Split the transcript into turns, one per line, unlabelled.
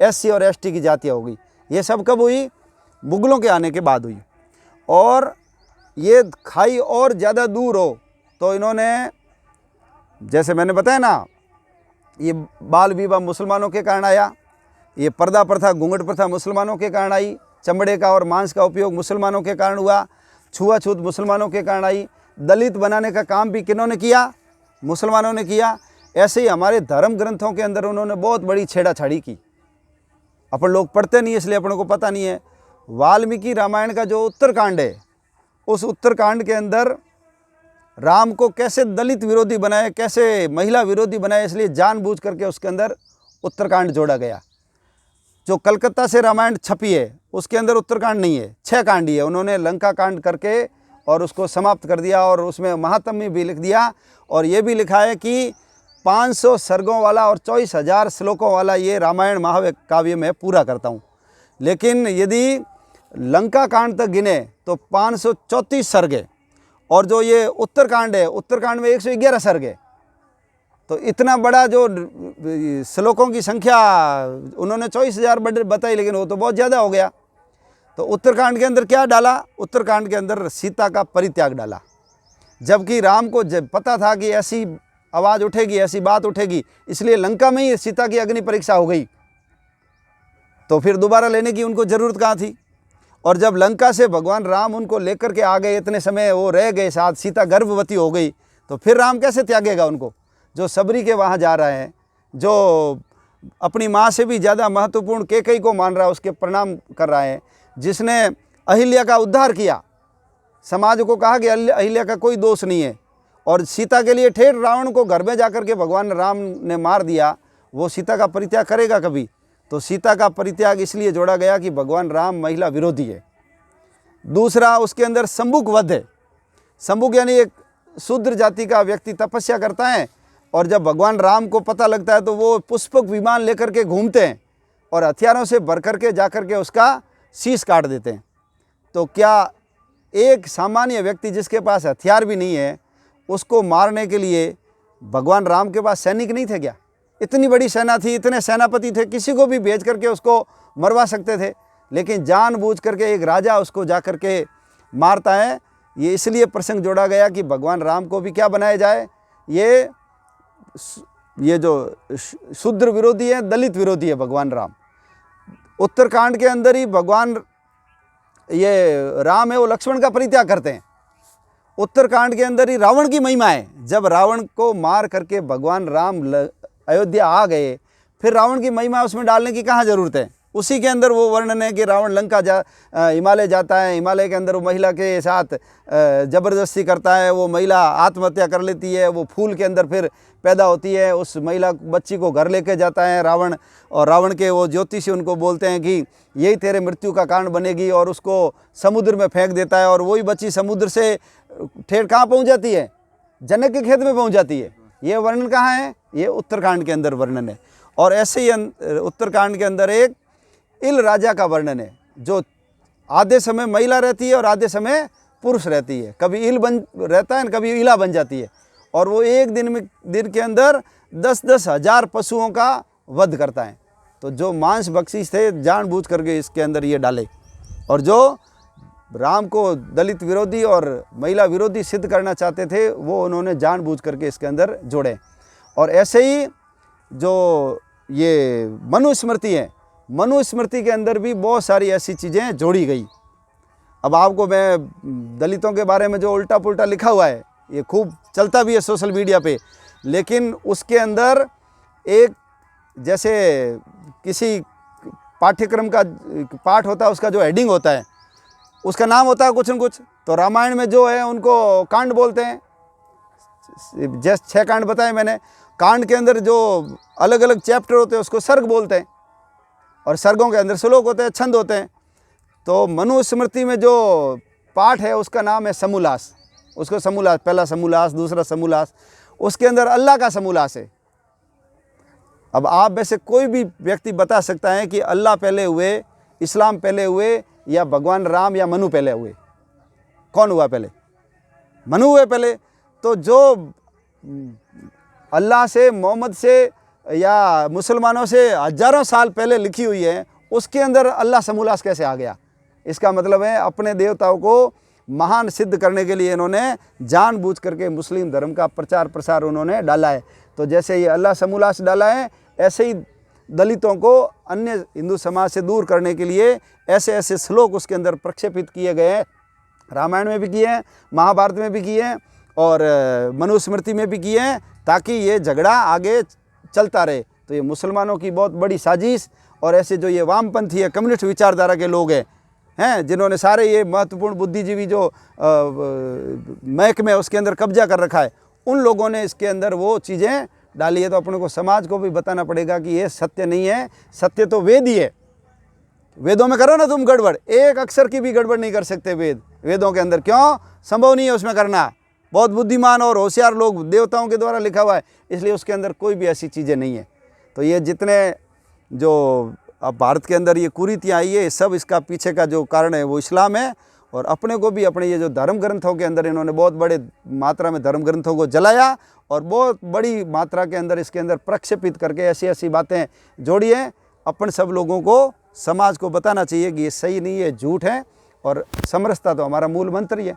SC और ST की जातियाँ हो गई। ये सब कब हुई? मुगलों के आने के बाद हुई। और ये खाई और ज़्यादा दूर हो तो इन्होंने, जैसे मैंने बताया ना, ये बाल विवाह मुसलमानों के कारण आया, ये पर्दा प्रथा, घूंघट प्रथा मुसलमानों के कारण आई, चमड़े का और मांस का उपयोग मुसलमानों के कारण हुआ, छुआछूत मुसलमानों के कारण आई, दलित बनाने का काम भी किन्होंने किया? मुसलमानों ने किया। ऐसे ही हमारे धर्म ग्रंथों के अंदर उन्होंने बहुत बड़ी छेड़ाछाड़ी की। अपन लोग पढ़ते नहीं इसलिए अपन को पता नहीं है। वाल्मीकि रामायण का जो उत्तरकांड है, उस उत्तरकांड के अंदर राम को कैसे दलित विरोधी बनाए, कैसे महिला विरोधी बनाए, इसलिए जानबूझ करके उसके अंदर उत्तरकांड जोड़ा गया। जो कलकत्ता से रामायण छपी है उसके अंदर उत्तरकांड नहीं है, 6 कांड ही है। उन्होंने लंका कांड करके और उसको समाप्त कर दिया और उसमें महात्म्य भी लिख दिया। और ये भी लिखा है कि 500 सर्गों वाला और 24,000 श्लोकों वाला ये रामायण महाकाव्य में पूरा करता हूँ। लेकिन यदि लंका कांड तक गिने तो 534 सर्ग है, और जो ये उत्तरकांड है, उत्तरकांड में 111 सर्ग है। तो इतना बड़ा जो श्लोकों की संख्या उन्होंने 24,000 बताई, लेकिन वो तो बहुत ज़्यादा हो गया। तो उत्तरकांड के अंदर क्या डाला? उत्तरकांड के अंदर सीता का परित्याग डाला। जबकि राम को जब पता था कि ऐसी आवाज़ उठेगी, ऐसी बात उठेगी, इसलिए लंका में ही सीता की अग्नि परीक्षा हो गई। तो फिर दोबारा लेने की उनको ज़रूरत कहाँ थी? और जब लंका से भगवान राम उनको लेकर के आ गए, इतने समय वो रह गए साथ, सीता गर्भवती हो गई, तो फिर राम कैसे त्यागेगा उनको? जो सबरी के वहाँ जा रहा है, जो अपनी माँ से भी ज़्यादा महत्वपूर्ण कैकेयी को मान रहा है, उसके प्रणाम कर रहा है, जिसने अहिल्या का उद्धार किया, समाज को कहा कि अहिल्या का कोई दोष नहीं है, और सीता के लिए ठेठ रावण को घर में जाकर के भगवान राम ने मार दिया, वो सीता का परित्याग करेगा कभी? तो सीता का परित्याग इसलिए जोड़ा गया कि भगवान राम महिला विरोधी है। दूसरा, उसके अंदर संबुक वध है। संबुक यानी एक शूद्र जाति का व्यक्ति तपस्या करता है, और जब भगवान राम को पता लगता है तो वो पुष्पक विमान लेकर के घूमते हैं और हथियारों से भर करके जाकर के उसका शीश काट देते हैं। तो क्या एक सामान्य व्यक्ति जिसके पास हथियार भी नहीं है, उसको मारने के लिए भगवान राम के पास सैनिक नहीं थे क्या? इतनी बड़ी सेना थी, इतने सेनापति थे, किसी को भी भेज करके उसको मरवा सकते थे, लेकिन जानबूझ करके एक राजा उसको जा करके मारता है। ये इसलिए प्रसंग जोड़ा गया कि भगवान राम को भी क्या बनाया जाए? ये जो शूद्र विरोधी है, दलित विरोधी है भगवान राम। उत्तरकांड के अंदर ही भगवान ये राम है वो लक्ष्मण का परित्याग करते हैं। उत्तरकांड के अंदर ही रावण की महिमा है। जब रावण को मार करके भगवान राम अयोध्या आ गए, फिर रावण की महिमा उसमें डालने की कहाँ ज़रूरत है? उसी के अंदर वो वर्णन है कि रावण लंका हिमालय जाता है, हिमालय के अंदर वो महिला के साथ ज़बरदस्ती करता है, वो महिला आत्महत्या कर लेती है, वो फूल के अंदर फिर पैदा होती है, उस महिला बच्ची को घर लेके जाता है रावण, और रावण के वो ज्योतिषी उनको बोलते हैं कि यही तेरे मृत्यु का कारण बनेगी, और उसको समुद्र में फेंक देता है, और वही बच्ची समुद्र से ठेठ कहाँ पहुँच जाती है? जनक के खेत में पहुँच जाती है। ये वर्णन कहाँ है? ये उत्तरकांड के अंदर वर्णन है। और ऐसे ही उत्तरकांड के अंदर एक इल राजा का वर्णन है, जो आधे समय महिला रहती है और आधे समय पुरुष रहती है। कभी इल बन रहता है, कभी इला बन जाती है, और वो एक दिन के अंदर 10-10 हज़ार पशुओं का वध करता है। तो जो मांस बख्शीश थे, जानबूझ करके इसके अंदर ये डाले, और जो राम को दलित विरोधी और महिला विरोधी सिद्ध करना चाहते थे, वो उन्होंने जानबूझ करके इसके अंदर जोड़े। और ऐसे ही जो ये मनुस्मृति है, मनुस्मृति के अंदर भी बहुत सारी ऐसी चीज़ें जोड़ी गई। अब आपको मैं दलितों के बारे में जो उल्टा पुल्टा लिखा हुआ है, ये खूब चलता भी है सोशल मीडिया पे, लेकिन उसके अंदर एक, जैसे किसी पाठ्यक्रम का पाठ होता है, उसका जो हेडिंग होता है, उसका नाम होता है कुछ न कुछ। तो रामायण में जो है उनको कांड बोलते हैं। जैसे 6 कांड बताए मैंने, कांड के अंदर जो अलग अलग चैप्टर होते हैं उसको सर्ग बोलते हैं, और सर्गों के अंदर श्लोक होते हैं, छंद होते हैं। तो मनुस्मृति में जो पाठ है उसका नाम है समूलास। उसको समूलास, पहला समूलास, दूसरा समूलास, उसके अंदर अल्लाह का समूलास है। अब आप में से कोई भी व्यक्ति बता सकता है कि अल्लाह पहले हुए, इस्लाम पहले हुए, या भगवान राम या मनु पहले हुए? कौन हुआ पहले? मनु हुए पहले। तो जो अल्लाह से, मोहम्मद से या मुसलमानों से हज़ारों साल पहले लिखी हुई है, उसके अंदर अल्लाह समूलास कैसे आ गया? इसका मतलब है अपने देवताओं को महान सिद्ध करने के लिए इन्होंने जानबूझ करके मुस्लिम धर्म का प्रचार प्रसार उन्होंने डाला है। तो जैसे ये अल्लाह समूलास डाला है, ऐसे ही दलितों को अन्य हिंदू समाज से दूर करने के लिए ऐसे ऐसे श्लोक उसके अंदर प्रक्षेपित किए गए हैं। रामायण में भी किए हैं, महाभारत में भी किए हैं और मनुस्मृति में भी किए हैं, ताकि ये झगड़ा आगे चलता रहे। तो ये मुसलमानों की बहुत बड़ी साजिश, और ऐसे जो ये वामपंथी है, कम्युनिस्ट विचारधारा के लोग हैं जिन्होंने सारे ये महत्वपूर्ण बुद्धिजीवी जो महकमे उसके अंदर कब्जा कर रखा है, उन लोगों ने इसके अंदर वो चीज़ें डाली है। तो अपने को समाज को भी बताना पड़ेगा कि ये सत्य नहीं है, सत्य तो वेद ही है। वेदों में करो ना तुम गड़बड़, एक अक्षर की भी गड़बड़ नहीं कर सकते वेदों के अंदर। क्यों? संभव नहीं है उसमें करना। बहुत बुद्धिमान और होशियार लोग, देवताओं के द्वारा लिखा हुआ है, इसलिए उसके अंदर कोई भी ऐसी चीज़ें नहीं है। तो ये जितने जो अब भारत के अंदर ये कुरीतियाँ आई है, सब इसका पीछे का जो कारण है वो इस्लाम है। और अपने को भी अपने ये जो धर्म ग्रंथों के अंदर इन्होंने बहुत बड़े मात्रा में धर्म ग्रंथों को जलाया और बहुत बड़ी मात्रा के अंदर इसके अंदर प्रक्षेपित करके ऐसी ऐसी बातें जोड़ी हैं। अपन सब लोगों को, समाज को बताना चाहिए कि ये सही नहीं है, झूठ है, और समरसता तो हमारा मूल मंत्र ही है।